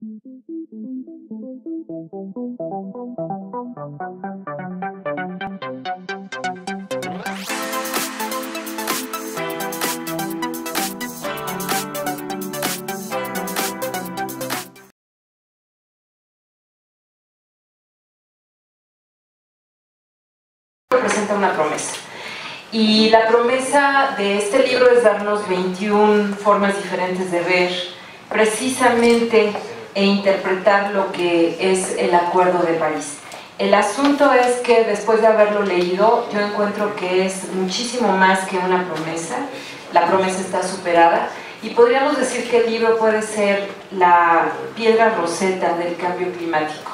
Representa una promesa. Y la promesa de este libro es darnos 21 formas diferentes de ver precisamente e interpretar lo que es el Acuerdo de París. El asunto es que después de haberlo leído, yo encuentro que es muchísimo más que una promesa. La promesa está superada y podríamos decir que el libro puede ser la piedra roseta del cambio climático.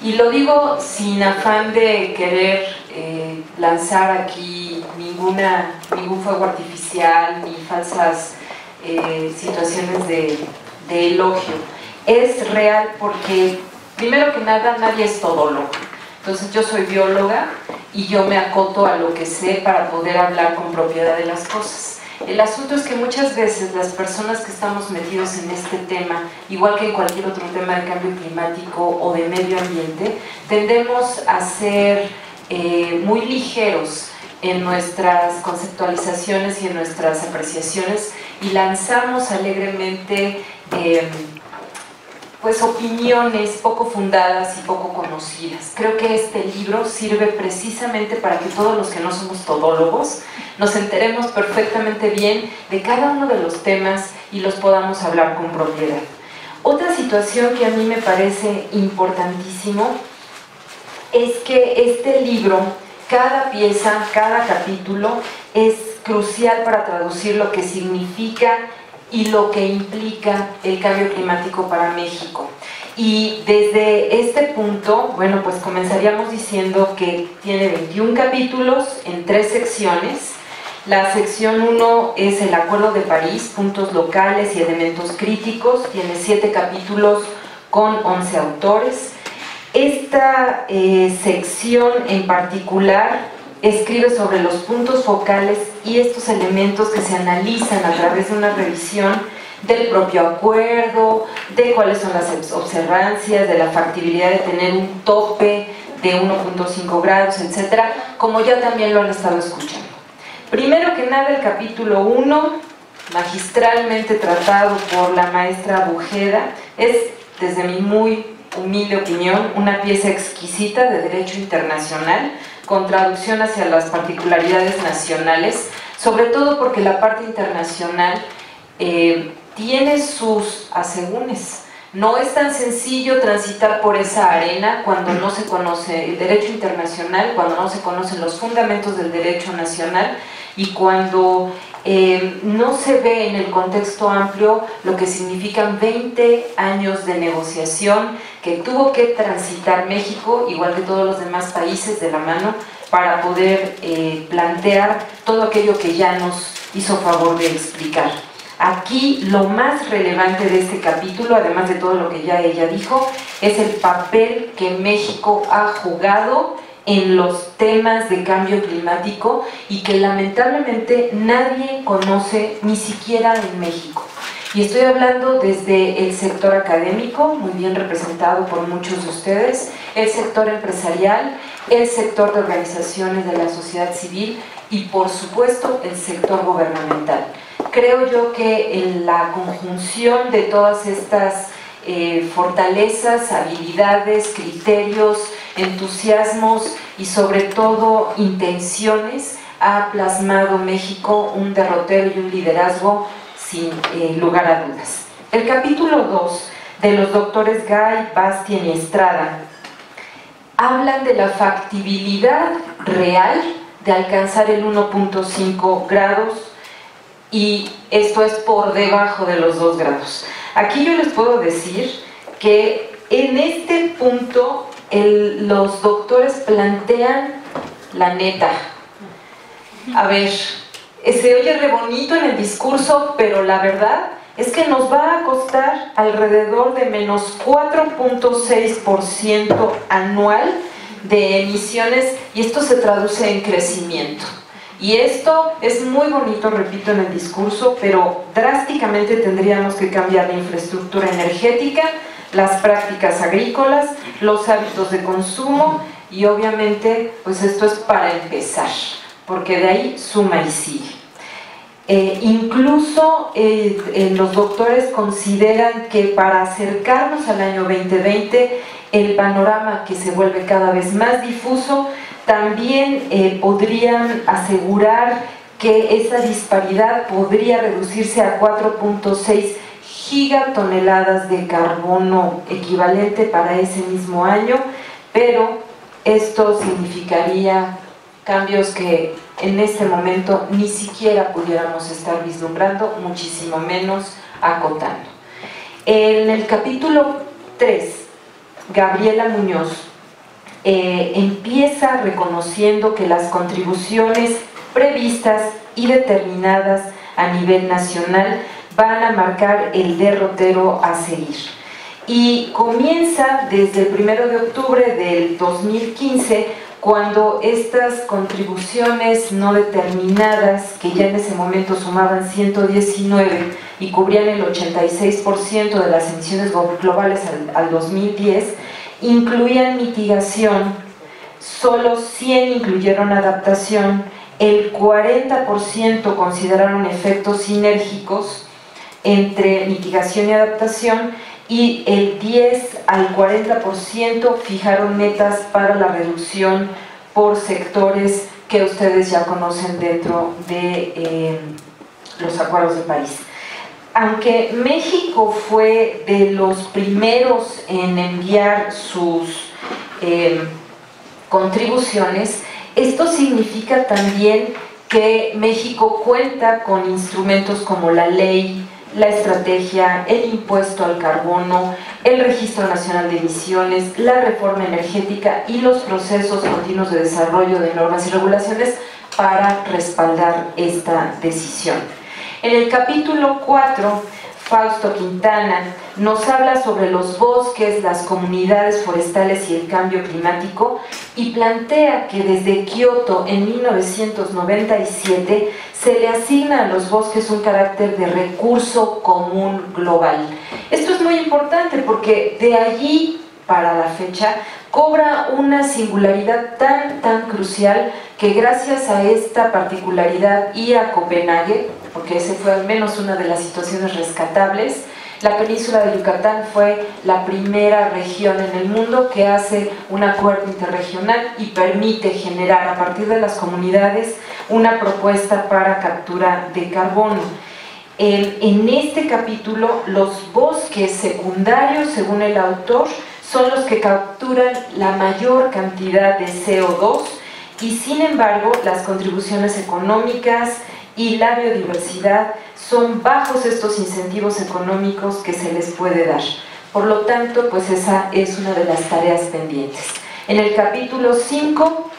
Y lo digo sin afán de querer lanzar aquí ningún fuego artificial ni falsas situaciones de elogio. Es real porque, primero que nada, nadie es todólogo. Entonces yo soy bióloga y yo me acoto a lo que sé para poder hablar con propiedad de las cosas. El asunto es que muchas veces las personas que estamos metidos en este tema, igual que en cualquier otro tema de cambio climático o de medio ambiente, tendemos a ser muy ligeros en nuestras conceptualizaciones y en nuestras apreciaciones y lanzamos alegremente pues opiniones poco fundadas y poco conocidas. Creo que este libro sirve precisamente para que todos los que no somos todólogos nos enteremos perfectamente bien de cada uno de los temas y los podamos hablar con propiedad. Otra situación que a mí me parece importantísimo es que este libro, cada pieza, cada capítulo es crucial para traducir lo que significa y lo que implica el cambio climático para México. Y desde este punto, bueno, pues comenzaríamos diciendo que tiene 21 capítulos en 3 secciones. La sección 1 es el Acuerdo de París, puntos locales y elementos críticos. Tiene 7 capítulos con 11 autores. Esta sección en particular escribe sobre los puntos focales y estos elementos que se analizan a través de una revisión del propio acuerdo, de cuáles son las observancias, de la factibilidad de tener un tope de 1.5 grados, etcétera, como ya también lo han estado escuchando. Primero que nada, el capítulo 1, magistralmente tratado por la maestra Bujeda, es, desde mi muy humilde opinión, una pieza exquisita de derecho internacional, con traducción hacia las particularidades nacionales, sobre todo porque la parte internacional tiene sus asegúnes. No es tan sencillo transitar por esa arena cuando no se conoce el derecho internacional, cuando no se conocen los fundamentos del derecho nacional y cuando no se ve en el contexto amplio lo que significan 20 años de negociación que tuvo que transitar México, igual que todos los demás países, de la mano para poder plantear todo aquello que ya nos hizo favor de explicar. Aquí lo más relevante de este capítulo, además de todo lo que ya ella dijo, es el papel que México ha jugado en los temas de cambio climático y que lamentablemente nadie conoce, ni siquiera en México. Y estoy hablando desde el sector académico, muy bien representado por muchos de ustedes, el sector empresarial, el sector de organizaciones de la sociedad civil y, por supuesto, el sector gubernamental. Creo yo que en la conjunción de todas estas fortalezas, habilidades, criterios, entusiasmos y sobre todo intenciones, ha plasmado México un derrotero y un liderazgo sin lugar a dudas. El capítulo 2 de los doctores Gay, Bastien y Estrada hablan de la factibilidad real de alcanzar el 1.5 grados y esto es por debajo de los 2 grados. Aquí yo les puedo decir que en este punto los doctores plantean la neta. A ver, se oye re bonito en el discurso, pero la verdad es que nos va a costar alrededor de menos 4.6% anual de emisiones y esto se traduce en crecimiento. Y esto es muy bonito, repito, en el discurso, pero drásticamente tendríamos que cambiar la infraestructura energética, las prácticas agrícolas, los hábitos de consumo y obviamente pues esto es para empezar, porque de ahí suma y sigue. Incluso los doctores consideran que para acercarnos al año 2020, el panorama que se vuelve cada vez más difuso, también podrían asegurar que esa disparidad podría reducirse a 4.6 gigatoneladas de carbono equivalente para ese mismo año, pero esto significaría cambios que en este momento ni siquiera pudiéramos estar vislumbrando, muchísimo menos acotando. En el capítulo 3, Gabriela Muñoz empieza reconociendo que las contribuciones previstas y determinadas a nivel nacional van a marcar el derrotero a seguir. Y comienza desde el 1 de octubre del 2015, cuando estas contribuciones no determinadas, que ya en ese momento sumaban 119 y cubrían el 86% de las emisiones globales al 2010, incluían mitigación, solo 100 incluyeron adaptación, el 40% consideraron efectos sinérgicos entre mitigación y adaptación, y el 10 al 40% fijaron metas para la reducción por sectores que ustedes ya conocen dentro de los Acuerdos de París. Aunque México fue de los primeros en enviar sus contribuciones, esto significa también que México cuenta con instrumentos como la ley, la estrategia, el impuesto al carbono, el Registro Nacional de Emisiones, la reforma energética y los procesos continuos de desarrollo de normas y regulaciones para respaldar esta decisión. En el capítulo 4, Fausto Quintana nos habla sobre los bosques, las comunidades forestales y el cambio climático y plantea que desde Kioto en 1997 se le asigna a los bosques un carácter de recurso común global. Esto es muy importante porque de allí para la fecha cobra una singularidad tan crucial que gracias a esta particularidad y a Copenhague, porque ese fue al menos una de las situaciones rescatables, la península de Yucatán fue la primera región en el mundo que hace un acuerdo interregional y permite generar a partir de las comunidades una propuesta para captura de carbono. En este capítulo, los bosques secundarios, según el autor, son los que capturan la mayor cantidad de CO2 y sin embargo las contribuciones económicas y la biodiversidad son bajos estos incentivos económicos que se les puede dar. Por lo tanto, pues esa es una de las tareas pendientes. En el capítulo 5,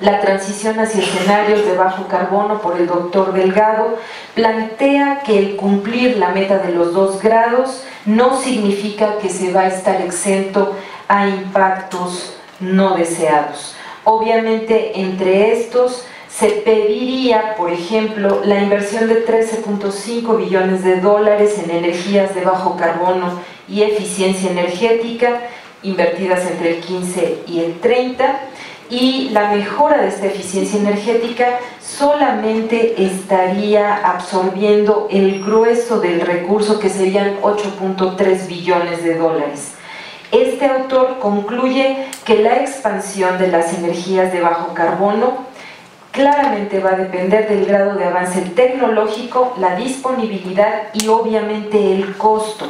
la transición hacia escenarios de bajo carbono por el doctor Delgado, plantea que el cumplir la meta de los 2 grados no significa que se va a estar exento a impactos no deseados. Obviamente, entre estos se pediría, por ejemplo, la inversión de 13.5 billones de dólares en energías de bajo carbono y eficiencia energética, invertidas entre el 15 y el 30, y la mejora de esta eficiencia energética solamente estaría absorbiendo el grueso del recurso, que serían 8.3 billones de dólares. Este autor concluye que la expansión de las energías de bajo carbono claramente va a depender del grado de avance tecnológico, la disponibilidad y obviamente el costo.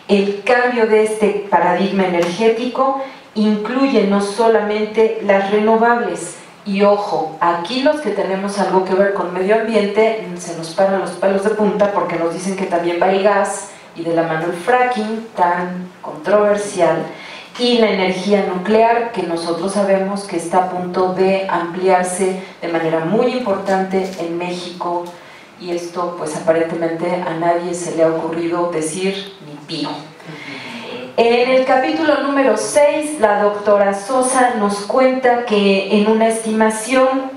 El cambio de este paradigma energético incluye no solamente las renovables, y ojo, aquí los que tenemos algo que ver con medio ambiente se nos paran los pelos de punta porque nos dicen que también va el gas y de la mano el fracking tan controversial, y la energía nuclear, que nosotros sabemos que está a punto de ampliarse de manera muy importante en México, y esto pues aparentemente a nadie se le ha ocurrido decir ni pío. En el capítulo número 6, la doctora Sosa nos cuenta que en una estimación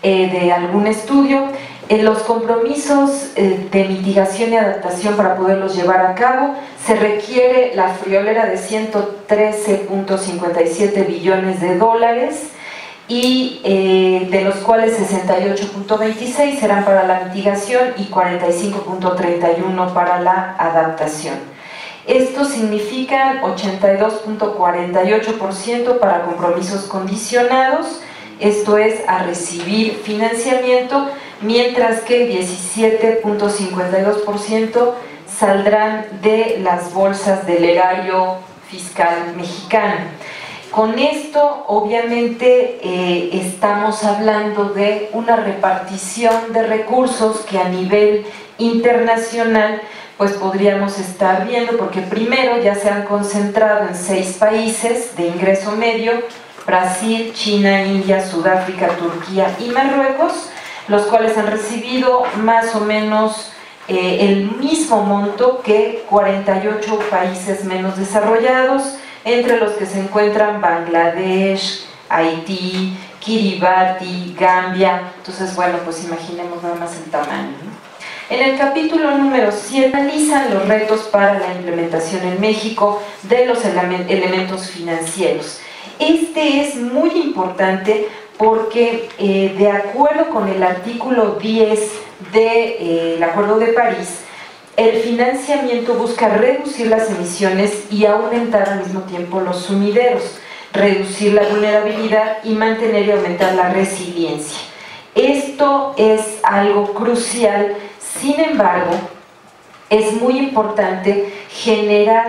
de algún estudio, Los compromisos de mitigación y adaptación para poderlos llevar a cabo se requiere la friolera de 113.57 billones de dólares y de los cuales 68.26 serán para la mitigación y 45.31 para la adaptación. Esto significa 82.48% para compromisos condicionados, esto es, a recibir financiamiento, mientras que 17.52% saldrán de las bolsas del erario fiscal mexicano. Con esto, obviamente, estamos hablando de una repartición de recursos que a nivel internacional pues podríamos estar viendo, porque primero ya se han concentrado en 6 países de ingreso medio: Brasil, China, India, Sudáfrica, Turquía y Marruecos, los cuales han recibido más o menos el mismo monto que 48 países menos desarrollados, entre los que se encuentran Bangladesh, Haití, Kiribati, Gambia. Entonces, bueno, pues imaginemos nada más el tamaño, ¿no? En el capítulo número 7 analizan los retos para la implementación en México de los elementos financieros. Este es muy importante porque de acuerdo con el artículo 10 del Acuerdo de París, el financiamiento busca reducir las emisiones y aumentar al mismo tiempo los sumideros, reducir la vulnerabilidad y mantener y aumentar la resiliencia. Esto es algo crucial. Sin embargo, es muy importante generar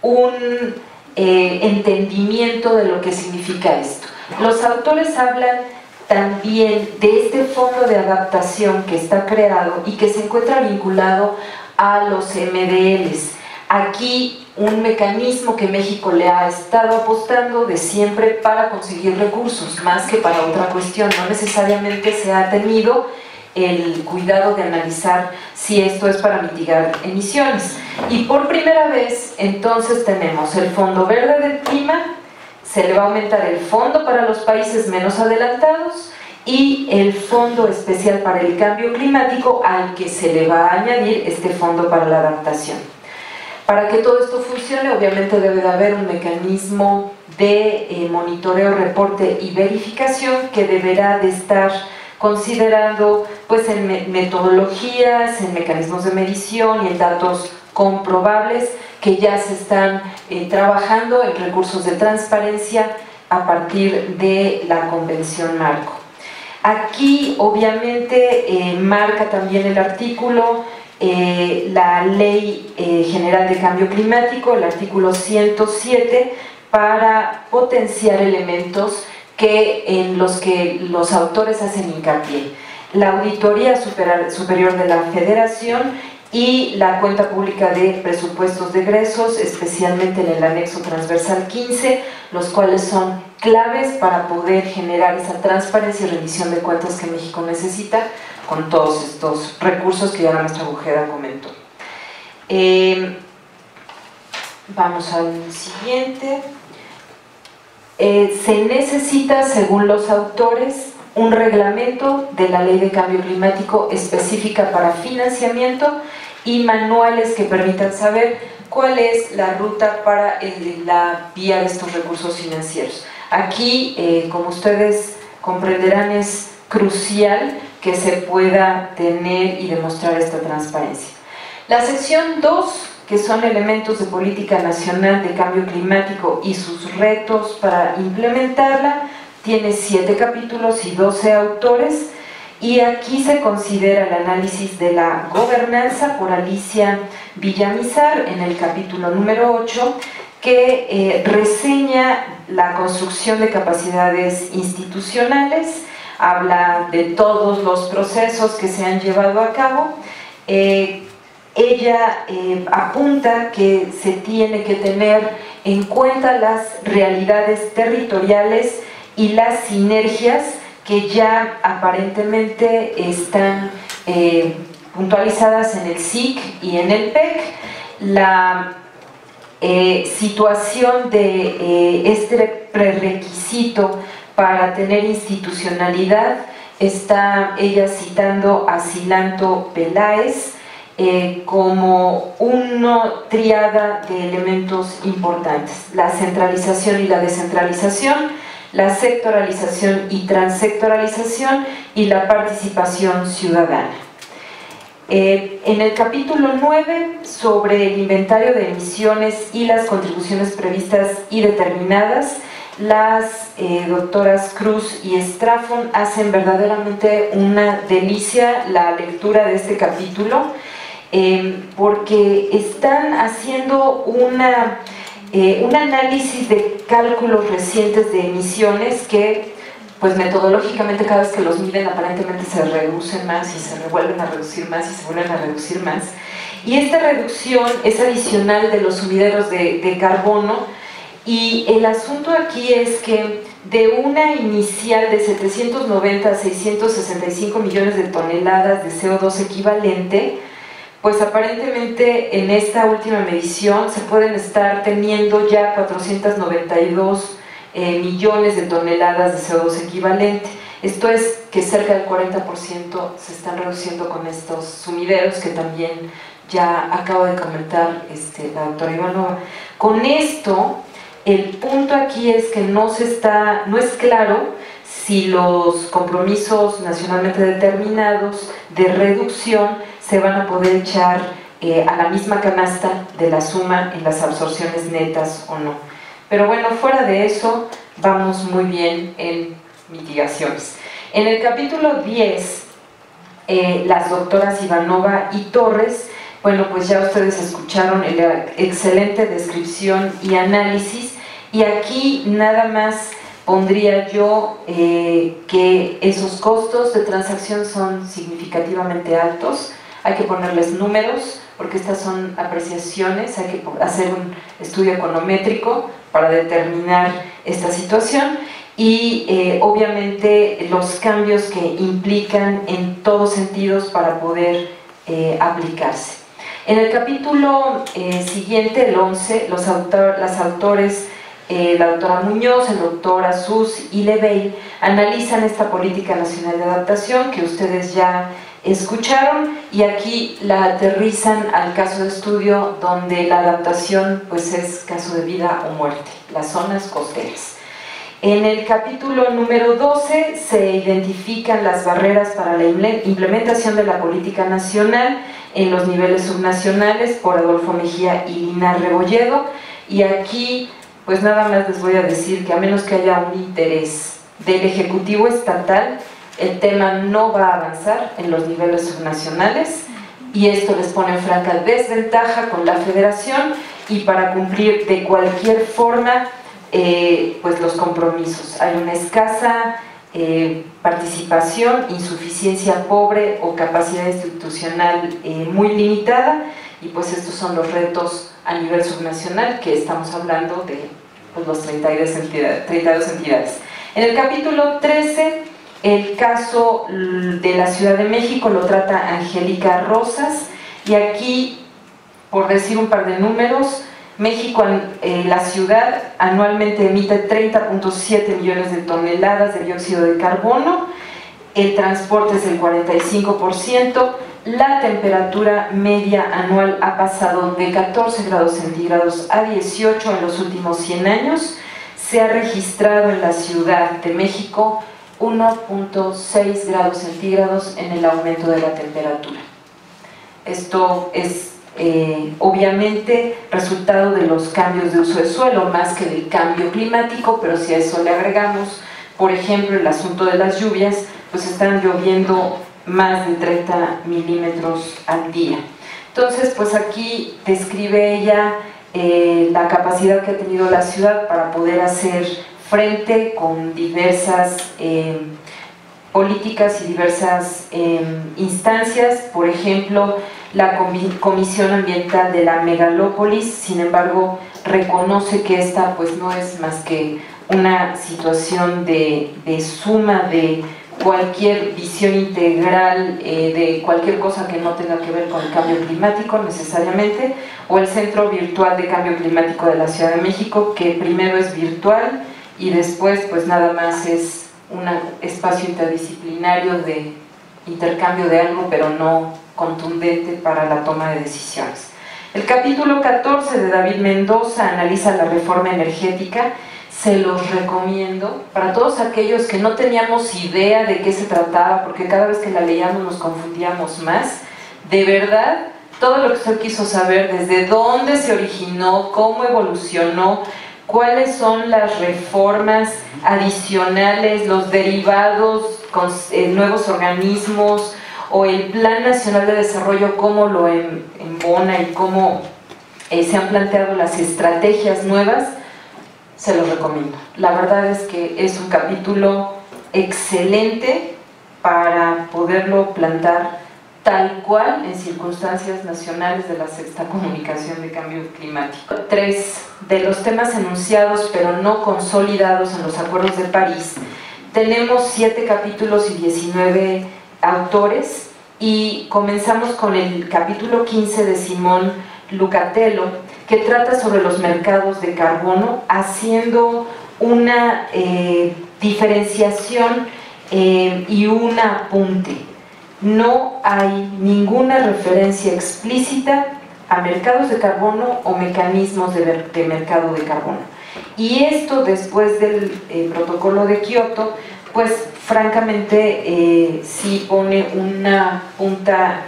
un entendimiento de lo que significa esto. Los autores hablan también de este fondo de adaptación que está creado y que se encuentra vinculado a los MDLs. Aquí un mecanismo que México le ha estado apostando de siempre para conseguir recursos, más que para otra cuestión. No necesariamente se ha tenido el cuidado de analizar si esto es para mitigar emisiones. Y por primera vez, entonces, tenemos el Fondo Verde del Clima, se le va a aumentar el fondo para los países menos adelantados y el Fondo Especial para el Cambio Climático, al que se le va a añadir este Fondo para la Adaptación. Para que todo esto funcione, obviamente debe de haber un mecanismo de monitoreo, reporte y verificación que deberá de estar considerando pues en metodologías, en mecanismos de medición y en datos comprobables que ya se están trabajando en recursos de transparencia a partir de la Convención Marco. Aquí obviamente marca también el artículo la Ley General de Cambio Climático, el artículo 107, para potenciar elementos en los que los autores hacen hincapié: la Auditoría Superior de la Federación y la Cuenta Pública de Presupuestos de Egresos, especialmente en el anexo transversal 15, los cuales son claves para poder generar esa transparencia y rendición de cuentas que México necesita con todos estos recursos que ya la maestra Bujeda comentó. Vamos al siguiente. Se necesita, según los autores, un reglamento de la Ley de Cambio Climático específica para financiamiento y manuales que permitan saber cuál es la ruta para la vía de estos recursos financieros. Aquí, como ustedes comprenderán, es crucial que se pueda tener y demostrar esta transparencia. La sección 2, que son elementos de política nacional de cambio climático y sus retos para implementarla, tiene 7 capítulos y 12 autores, y aquí se considera el análisis de la gobernanza por Alicia Villamizar en el capítulo número 8, que reseña la construcción de capacidades institucionales, habla de todos los procesos que se han llevado a cabo. Ella apunta que se tiene que tener en cuenta las realidades territoriales y las sinergias que ya aparentemente están puntualizadas en el SIC y en el PEC. La situación de este prerequisito para tener institucionalidad está ella citando a Cilanto Peláez como una triada de elementos importantes: la centralización y la descentralización, la sectoralización y transsectoralización y la participación ciudadana. En el capítulo 9, sobre el inventario de emisiones y las contribuciones previstas y determinadas, las doctoras Cruz y Estrafón hacen verdaderamente una delicia la lectura de este capítulo, porque están haciendo un análisis de cálculos recientes de emisiones que, pues metodológicamente, cada vez que los miden aparentemente se reducen más y se vuelven a reducir más y se vuelven a reducir más, y esta reducción es adicional de los sumideros de carbono. Y el asunto aquí es que de una inicial de 790 a 665 millones de toneladas de CO2 equivalente, pues aparentemente en esta última medición se pueden estar teniendo ya 492 millones de toneladas de CO2 equivalente. Esto es que cerca del 40% se están reduciendo con estos sumideros, que también ya acabo de comentar la doctora Ivanova. Con esto, el punto aquí es que no es claro si los compromisos nacionalmente determinados de reducción se van a poder echar a la misma canasta de la suma en las absorciones netas o no. Pero bueno, fuera de eso, vamos muy bien en mitigaciones. En el capítulo 10, las doctoras Ivanova y Torres, bueno, pues ya ustedes escucharon la excelente descripción y análisis, y aquí nada más pondría yo que esos costos de transacción son significativamente altos. Hay que ponerles números, porque estas son apreciaciones, hay que hacer un estudio econométrico para determinar esta situación, y obviamente los cambios que implican en todos sentidos para poder aplicarse. En el capítulo siguiente, el 11, las autores, la doctora Muñoz, el doctor Azus y Leveil, analizan esta política nacional de adaptación que ustedes ya escucharon, y aquí la aterrizan al caso de estudio donde la adaptación pues es caso de vida o muerte, las zonas costeras. En el capítulo número 12 se identifican las barreras para la implementación de la política nacional en los niveles subnacionales por Adolfo Mejía y Lina Rebolledo, y aquí pues nada más les voy a decir que a menos que haya un interés del Ejecutivo estatal, el tema no va a avanzar en los niveles subnacionales, y esto les pone en franca desventaja con la Federación y para cumplir de cualquier forma pues los compromisos. Hay una escasa participación, insuficiencia pobre o capacidad institucional muy limitada, y pues estos son los retos a nivel subnacional, que estamos hablando de pues, los 32 entidades. En el capítulo 13, el caso de la Ciudad de México lo trata Angélica Rosas, y aquí, por decir un par de números, México, la ciudad, anualmente emite 30.7 millones de toneladas de dióxido de carbono, el transporte es el 45%, la temperatura media anual ha pasado de 14 grados centígrados a 18 en los últimos 100 años, se ha registrado en la Ciudad de México 1.6 grados centígrados en el aumento de la temperatura. Esto es obviamente resultado de los cambios de uso de suelo más que del cambio climático, pero si a eso le agregamos, por ejemplo, el asunto de las lluvias, pues están lloviendo más de 30 milímetros al día. Entonces, pues aquí describe ella la capacidad que ha tenido la ciudad para poder hacer frente con diversas políticas y diversas instancias, por ejemplo, la Comisión Ambiental de la Megalópolis, sin embargo, reconoce que esta pues no es más que una situación de suma de cualquier visión integral de cualquier cosa que no tenga que ver con el cambio climático necesariamente, o el Centro Virtual de Cambio Climático de la Ciudad de México, que primero es virtual y después pues nada más es un espacio interdisciplinario de intercambio de algo, pero no contundente para la toma de decisiones. El capítulo 14 de David Mendoza analiza la reforma energética. Se los recomiendo para todos aquellos que no teníamos idea de qué se trataba, porque cada vez que la leíamos nos confundíamos más. De verdad, todo lo que usted quiso saber, desde dónde se originó, cómo evolucionó, cuáles son las reformas adicionales, los derivados con nuevos organismos, o el Plan Nacional de Desarrollo, cómo lo embona y cómo se han planteado las estrategias nuevas, se los recomiendo. La verdad es que es un capítulo excelente para poderlo plantar tal cual en circunstancias nacionales de la sexta comunicación de cambio climático. 3 de los temas enunciados pero no consolidados en los acuerdos de París. Tenemos 7 capítulos y 19 autores, y comenzamos con el capítulo 15 de Simón Lucatello, que trata sobre los mercados de carbono, haciendo una diferenciación y un apunte. No hay ninguna referencia explícita a mercados de carbono o mecanismos de mercado de carbono. Y esto, después del protocolo de Kioto, pues francamente sí pone una punta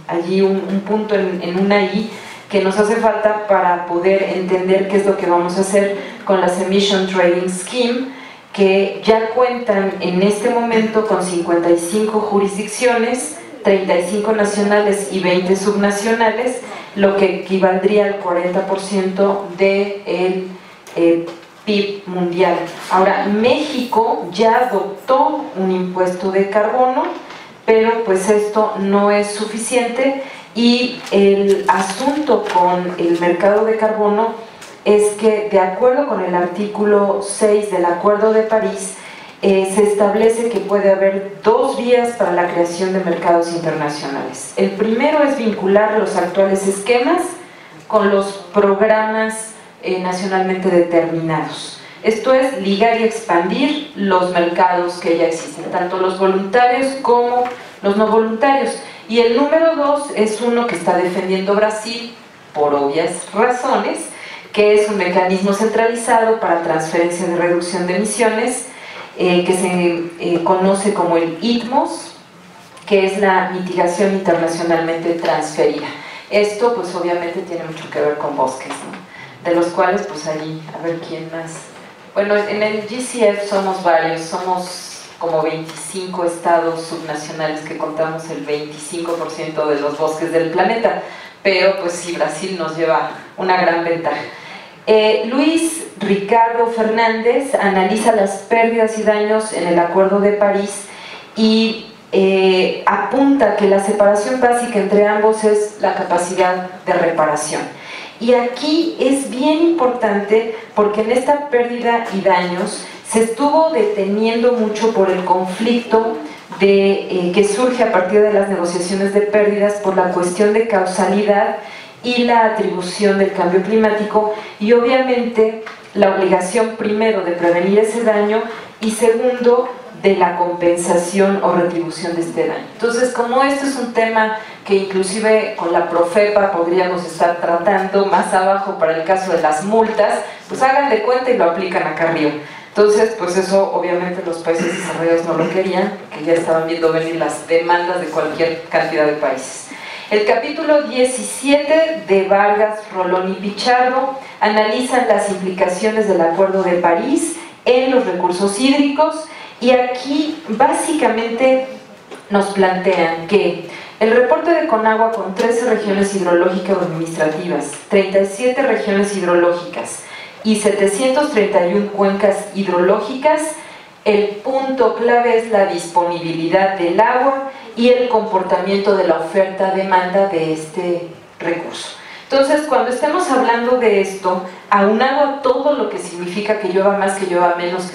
allí, un punto en una I que nos hace falta para poder entender qué es lo que vamos a hacer con las Emission Trading Scheme, que ya cuentan en este momento con 55 jurisdicciones, 35 nacionales y 20 subnacionales, lo que equivaldría al 40% del PIB mundial. Ahora, México ya adoptó un impuesto de carbono, pero pues esto no es suficiente, y el asunto con el mercado de carbono es que, de acuerdo con el artículo 6 del Acuerdo de París, se establece que puede haber 2 vías para la creación de mercados internacionales. El primero es vincular los actuales esquemas con los programas nacionalmente determinados. Esto es ligar y expandir los mercados que ya existen, tanto los voluntarios como los no voluntarios. Y el número 2 es uno que está defendiendo Brasil, por obvias razones, que es un mecanismo centralizado para transferencia de reducción de emisiones, que se conoce como el ITMOS, que es la mitigación internacionalmente transferida. Esto pues obviamente tiene mucho que ver con bosques, ¿no? De los cuales pues allí, a ver quién más. Bueno, en el GCF somos varios, somos como 25 estados subnacionales que contamos el 25% de los bosques del planeta, pero pues sí, Brasil nos lleva una gran ventaja. Luis Ricardo Fernández analiza las pérdidas y daños en el Acuerdo de París y apunta que la separación básica entre ambos es la capacidad de reparación. Y aquí es bien importante porque en esta pérdida y daños se estuvo deteniendo mucho por el conflicto que surge a partir de las negociaciones de pérdidas por la cuestión de causalidad y la atribución del cambio climático, y obviamente la obligación primero de prevenir ese daño y segundo de la compensación o retribución de este daño. Entonces, como esto es un tema que inclusive con la Profepa podríamos estar tratando más abajo para el caso de las multas, pues hagan de cuenta y lo aplican acá arriba. Entonces, pues eso obviamente los países desarrollados no lo querían, que ya estaban viendo venir las demandas de cualquier cantidad de países. El capítulo 17 de Vargas, Rolón y Pichardo analizan las implicaciones del Acuerdo de París en los recursos hídricos, y aquí básicamente nos plantean que el reporte de Conagua, con 13 regiones hidrológicas administrativas, 37 regiones hidrológicas y 731 cuencas hidrológicas, el punto clave es la disponibilidad del agua y el comportamiento de la oferta-demanda de este recurso. Entonces, cuando estemos hablando de esto, aunado a todo lo que significa que llueva más, que llueva menos,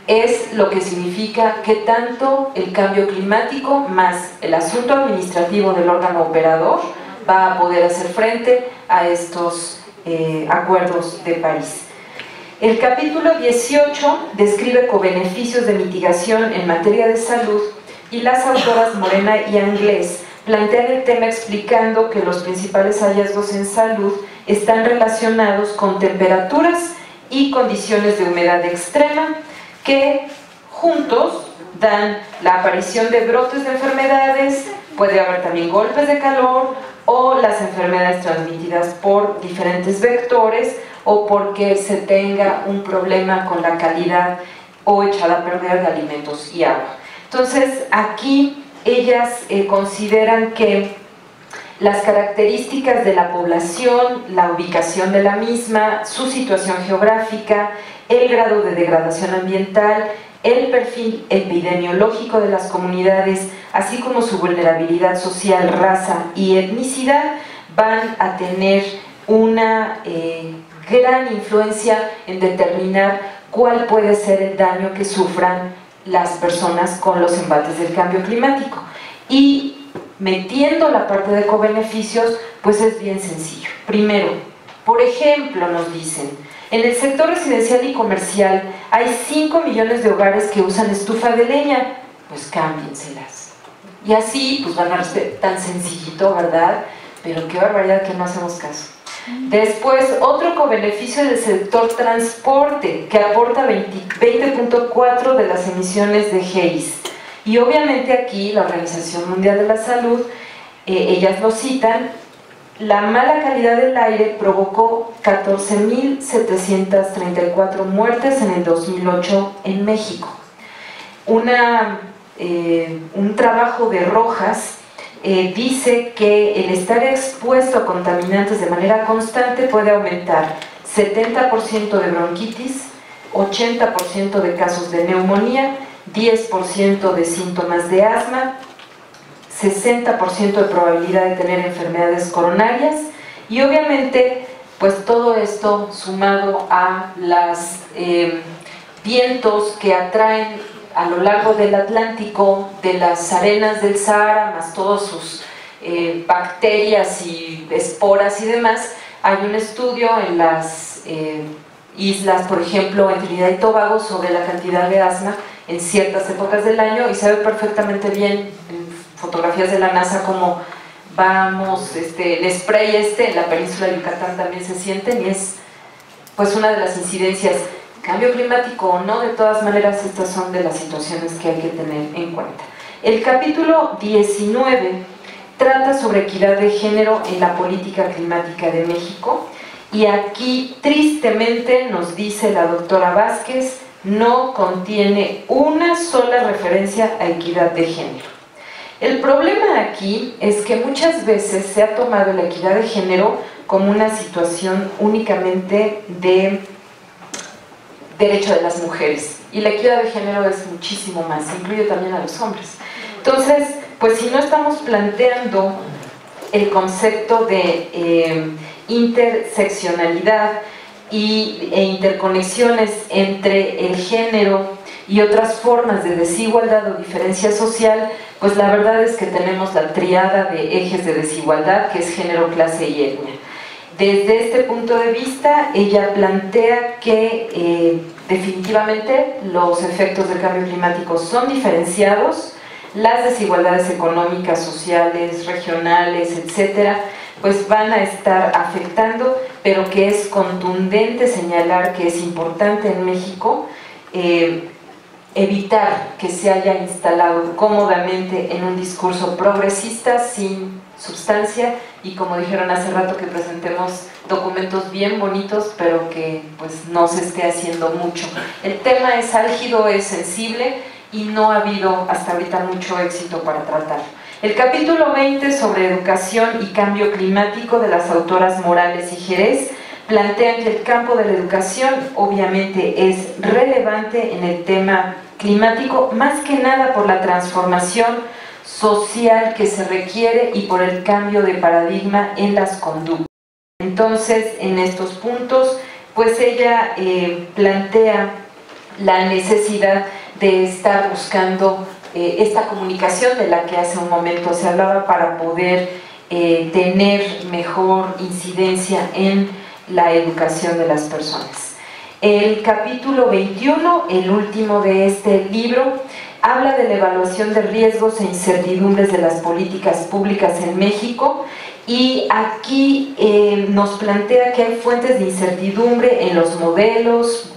es lo que significa que tanto el cambio climático más el asunto administrativo del órgano operador va a poder hacer frente a estos acuerdos de París. El capítulo 18 describe cobeneficios de mitigación en materia de salud y las autoras Morena y Anglés plantean el tema explicando que los principales hallazgos en salud están relacionados con temperaturas y condiciones de humedad extrema que juntos dan la aparición de brotes de enfermedades, puede haber también golpes de calor o las enfermedades transmitidas por diferentes vectores o porque se tenga un problema con la calidad o echada a perder de alimentos y agua. Entonces aquí ellas consideran que las características de la población, la ubicación de la misma, su situación geográfica, el grado de degradación ambiental, el perfil epidemiológico de las comunidades, así como su vulnerabilidad social, raza y etnicidad, van a tener una gran influencia en determinar cuál puede ser el daño que sufran las personas con los embates del cambio climático. Y metiendo la parte de cobeneficios, pues es bien sencillo. Primero, por ejemplo, nos dicen, en el sector residencial y comercial hay 5 millones de hogares que usan estufa de leña, pues cámbienselas. Y así, pues van a ser tan sencillito, ¿verdad? Pero qué barbaridad que no hacemos caso. Después, otro cobeneficio del sector transporte, que aporta 20.4 de las emisiones de GEIS. Y obviamente aquí la Organización Mundial de la Salud, ellas lo citan, la mala calidad del aire provocó 14.734 muertes en el 2008 en México. Un trabajo de Rojas dice que el estar expuesto a contaminantes de manera constante puede aumentar 70% de bronquitis, 80% de casos de neumonía, 10% de síntomas de asma, 60% de probabilidad de tener enfermedades coronarias y obviamente pues todo esto sumado a los vientos que atraen a lo largo del Atlántico, de las arenas del Sahara, más todas sus bacterias y esporas y demás. Hay un estudio en las islas, por ejemplo, en Trinidad y Tobago, sobre la cantidad de asma en ciertas épocas del año y se ve perfectamente bien en fotografías de la NASA como vamos, el spray en la península de Yucatán también se sienten y es pues una de las incidencias. Cambio climático o no, de todas maneras estas son de las situaciones que hay que tener en cuenta. El capítulo 19 trata sobre equidad de género en la política climática de México y aquí tristemente nos dice la doctora Vázquez, no contiene una sola referencia a equidad de género. El problema aquí es que muchas veces se ha tomado la equidad de género como una situación únicamente de derecho de las mujeres y la equidad de género es muchísimo más, incluye también a los hombres. Entonces, pues si no estamos planteando el concepto de interseccionalidad e interconexiones entre el género y otras formas de desigualdad o diferencia social, pues la verdad es que tenemos la tríada de ejes de desigualdad que es género, clase y etnia. Desde este punto de vista, ella plantea que definitivamente los efectos del cambio climático son diferenciados, las desigualdades económicas, sociales, regionales, etcétera, pues van a estar afectando, pero que es contundente señalar que es importante en México evitar que se haya instalado cómodamente en un discurso progresista sin sustancia y como dijeron hace rato que presentemos documentos bien bonitos pero que pues no se esté haciendo mucho. El tema es álgido, es sensible y no ha habido hasta ahorita mucho éxito para tratar. El capítulo 20 sobre educación y cambio climático de las autoras Morales y Jerez plantean que el campo de la educación obviamente es relevante en el tema climático, más que nada por la transformación social que se requiere y por el cambio de paradigma en las conductas. Entonces, en estos puntos, pues ella plantea la necesidad de estar buscando esta comunicación de la que hace un momento se hablaba para poder tener mejor incidencia en la educación de las personas. El capítulo 21, el último de este libro, habla de la evaluación de riesgos e incertidumbres de las políticas públicas en México, y aquí nos plantea que hay fuentes de incertidumbre en los modelos,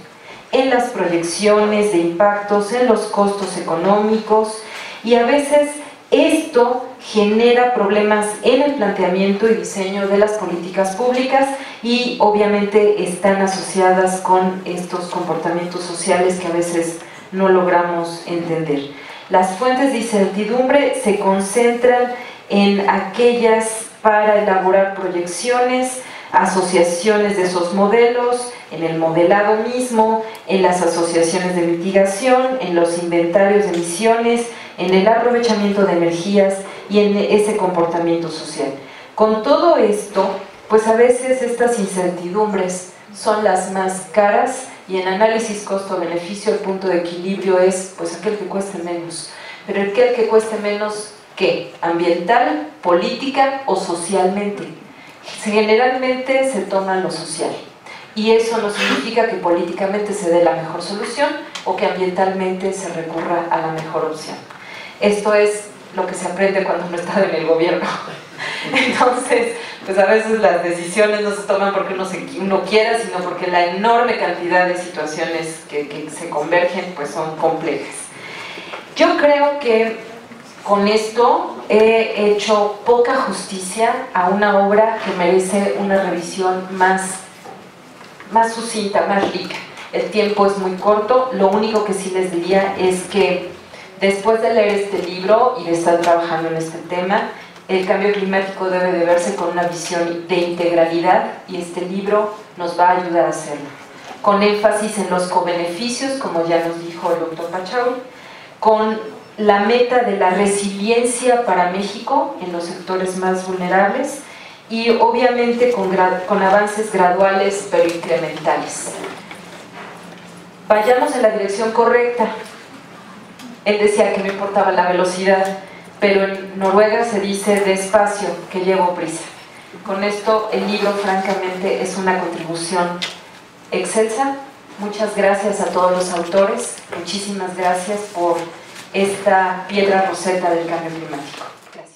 en las proyecciones de impactos, en los costos económicos, y a veces esto genera problemas en el planteamiento y diseño de las políticas públicas, y obviamente están asociadas con estos comportamientos sociales que a veces no logramos entender. Las fuentes de incertidumbre se concentran en aquellas para elaborar proyecciones, asociaciones de esos modelos, en el modelado mismo, en las asociaciones de mitigación, en los inventarios de emisiones, en el aprovechamiento de energías y en ese comportamiento social. Con todo esto, pues a veces estas incertidumbres son las más caras, y en análisis costo-beneficio el punto de equilibrio es pues aquel que cueste menos. Pero aquel que cueste menos, ¿qué? ¿Ambiental, política o socialmente? Generalmente se toma lo social, y eso no significa que políticamente se dé la mejor solución o que ambientalmente se recurra a la mejor opción. Esto es lo que se aprende cuando uno está en el gobierno. Entonces, pues a veces las decisiones no se toman porque uno quiera, sino porque la enorme cantidad de situaciones que se convergen pues son complejas. Yo creo que con esto he hecho poca justicia a una obra que merece una revisión más sucinta, más rica. El tiempo es muy corto. Lo único que sí les diría es que después de leer este libro y de estar trabajando en este tema, el cambio climático debe de verse con una visión de integralidad, y este libro nos va a ayudar a hacerlo, con énfasis en los cobeneficios, como ya nos dijo el doctor Pachauri, con la meta de la resiliencia para México en los sectores más vulnerables, y obviamente con avances graduales pero incrementales. Vayamos en la dirección correcta. Él decía que no importaba la velocidad, pero en Noruega se dice despacio, que llevo prisa. Con esto el libro francamente es una contribución excelsa. Muchas gracias a todos los autores, muchísimas gracias por esta piedra roseta del cambio climático. Gracias.